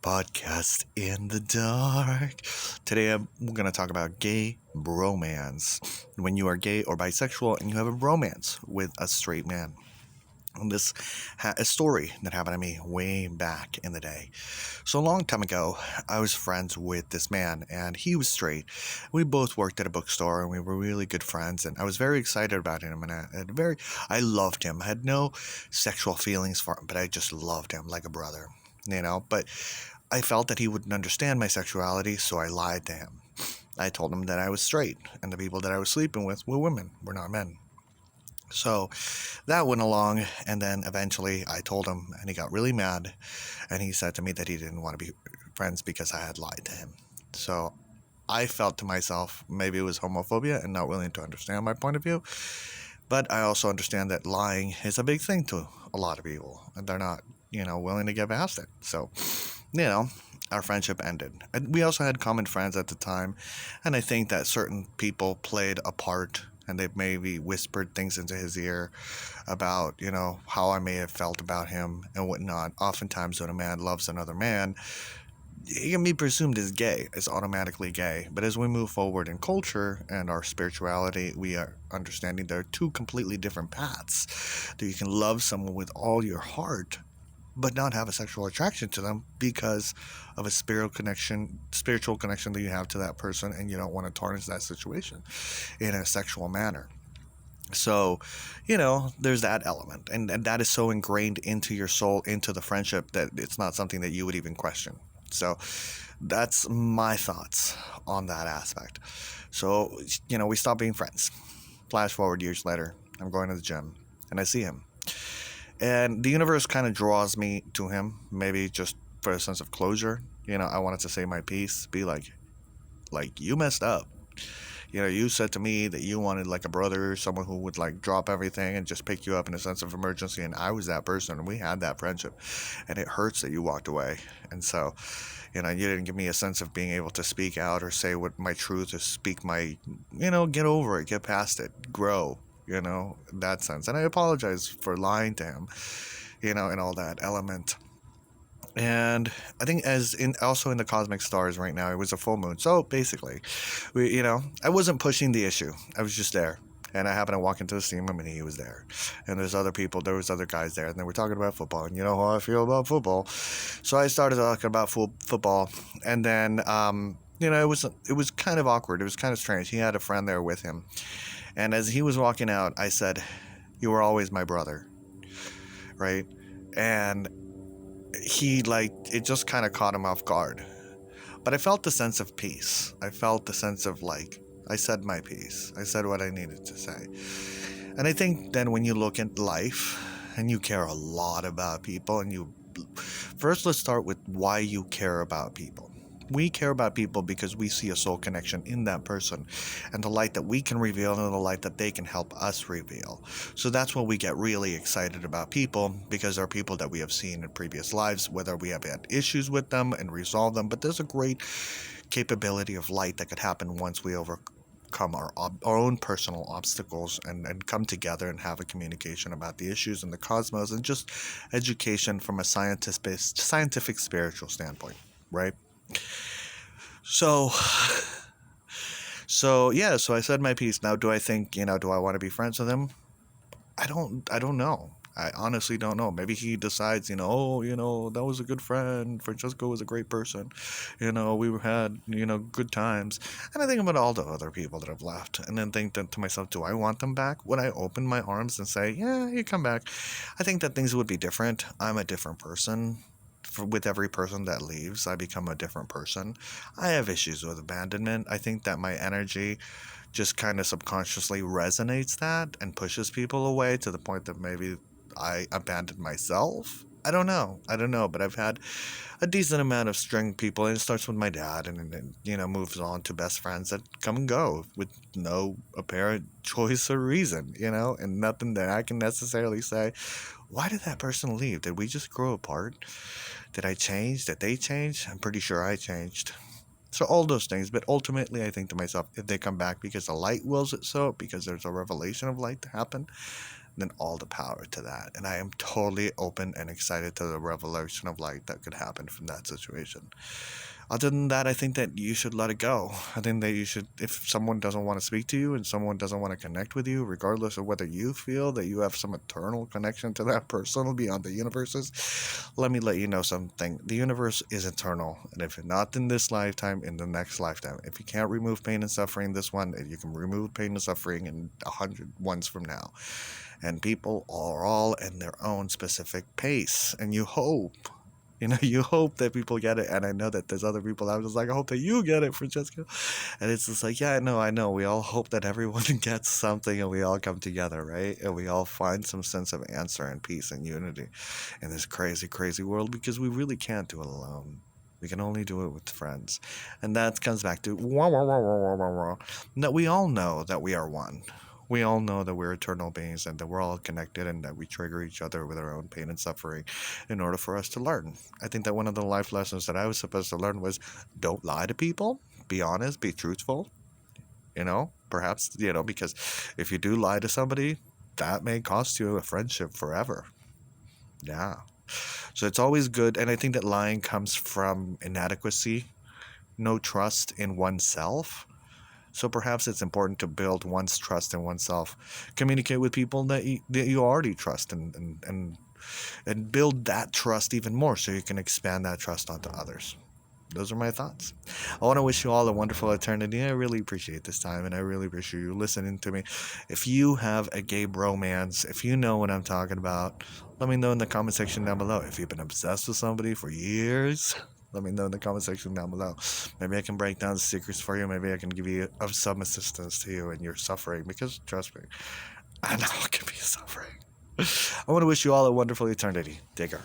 Podcast in the dark. Today we're going to talk about gay bromance. When you are gay or bisexual and you have a bromance with a straight man. And this a story that happened to me way back in the day. So a long time ago, I was friends with this man, and he was straight. We both worked at a bookstore, and we were really good friends. And I was very excited about him, and I loved him. I had no sexual feelings for him, but I just loved him like a brother, But I felt that he wouldn't understand my sexuality, so I lied to him. I told him that I was straight, and the people that I was sleeping with were women, were not men. So that went along, and then eventually I told him, and he got really mad, and he said to me that he didn't want to be friends because I had lied to him. So I felt to myself, maybe it was homophobia and not willing to understand my point of view, but I also understand that lying is a big thing to a lot of people, and they're not, willing to get past it. So, our friendship ended. And we also had common friends at the time, and I think that certain people played a part, and they maybe whispered things into his ear about, how I may have felt about him and whatnot. Oftentimes, when a man loves another man, he can be presumed as gay, as automatically gay. But as we move forward in culture and our spirituality, we are understanding there are two completely different paths. That you can love someone with all your heart, but not have a sexual attraction to them because of a spiritual connection that you have to that person, and you don't want to tarnish that situation in a sexual manner. So, there's that element, and that is so ingrained into your soul, into the friendship, that it's not something that you would even question. So that's my thoughts on that aspect. So, we stopped being friends. Flash forward years later, I'm going to the gym and I see him. And the universe kind of draws me to him, maybe just for a sense of closure. I wanted to say my piece, be like, you messed up. You said to me that you wanted like a brother, someone who would like drop everything and just pick you up in a sense of emergency, and I was that person, and we had that friendship, and it hurts that you walked away. And so, you didn't give me a sense of being able to speak out or say what my truth is, speak my, get over it, get past it, grow, in that sense. And I apologize for lying to him, in all that element. And I think also in the cosmic stars right now, it was a full moon. So basically, I wasn't pushing the issue. I was just there. And I happened to walk into the steam room, and he was there. And there was other guys there, and they were talking about football. And you know how I feel about football. So I started talking about football. And then, it was kind of awkward. It was kind of strange. He had a friend there with him. And as he was walking out, I said, "You were always my brother." Right? And it just kind of caught him off guard. But I felt the sense of peace. I felt the sense of I said my piece. I said what I needed to say. And I think then when you look at life and you care a lot about people, first let's start with why you care about people. We care about people because we see a soul connection in that person, and the light that we can reveal and the light that they can help us reveal. So that's when we get really excited about people, because they're people that we have seen in previous lives, whether we have had issues with them and resolve them. But there's a great capability of light that could happen once we overcome our own personal obstacles and come together and have a communication about the issues in the cosmos, and just education from a scientific spiritual standpoint, right? So, so I said my piece. Now, do I think, do I want to be friends with him? I don't know. I honestly don't know. Maybe he decides, that was a good friend. Francesco was a great person. We had, good times. And I think about all the other people that have left, and then think to myself, do I want them back? Would I open my arms and say, yeah, you come back? I think that things would be different. I'm a different person. With every person that leaves, I become a different person. I have issues with abandonment. I think that my energy just kind of subconsciously resonates that and pushes people away to the point that maybe I abandoned myself. I don't know, but I've had a decent amount of string people, and it starts with my dad, and then, moves on to best friends that come and go with no apparent choice or reason, and nothing that I can necessarily say, why did that person leave? Did we just grow apart? Did I change? Did they change? I'm pretty sure I changed. So all those things, but ultimately I think to myself, if they come back because the light wills it so, because there's a revelation of light to happen, then all the power to that. And I am totally open and excited to the revelation of light that could happen from that situation. Other than that, I think that you should let it go. I think that you should, if someone doesn't want to speak to you and someone doesn't want to connect with you, regardless of whether you feel that you have some eternal connection to that person beyond the universes, let me let you know something. The universe is eternal. And if not in this lifetime, in the next lifetime. If you can't remove pain and suffering this one, you can remove pain and suffering in 100 ones from now. And people are all in their own specific pace. And you hope, you hope that people get it. And I know that there's other people. I was just like, I hope that you get it, Francesca. And it's just like, yeah, I know. We all hope that everyone gets something and we all come together, right? And we all find some sense of answer and peace and unity in this crazy, crazy world, because we really can't do it alone. We can only do it with friends. And that comes back to that we all know that we are one. We all know that we're eternal beings and that we're all connected and that we trigger each other with our own pain and suffering in order for us to learn. I think that one of the life lessons that I was supposed to learn was don't lie to people, be honest, be truthful, perhaps, because if you do lie to somebody, that may cost you a friendship forever. Yeah. So it's always good. And I think that lying comes from inadequacy, no trust in oneself. So perhaps it's important to build one's trust in oneself. Communicate with people that you already trust and build that trust even more so you can expand that trust onto others. Those are my thoughts. I want to wish you all a wonderful eternity. I really appreciate this time, and I really appreciate you listening to me. If you have a gay bromance, if you know what I'm talking about, let me know in the comment section down below. If you've been obsessed with somebody for years, let me know in the comment section down below. Maybe I can break down the secrets for you. Maybe I can give you some assistance to you in your suffering, because trust me, I know it can be suffering. I want to wish you all a wonderful eternity. Take care.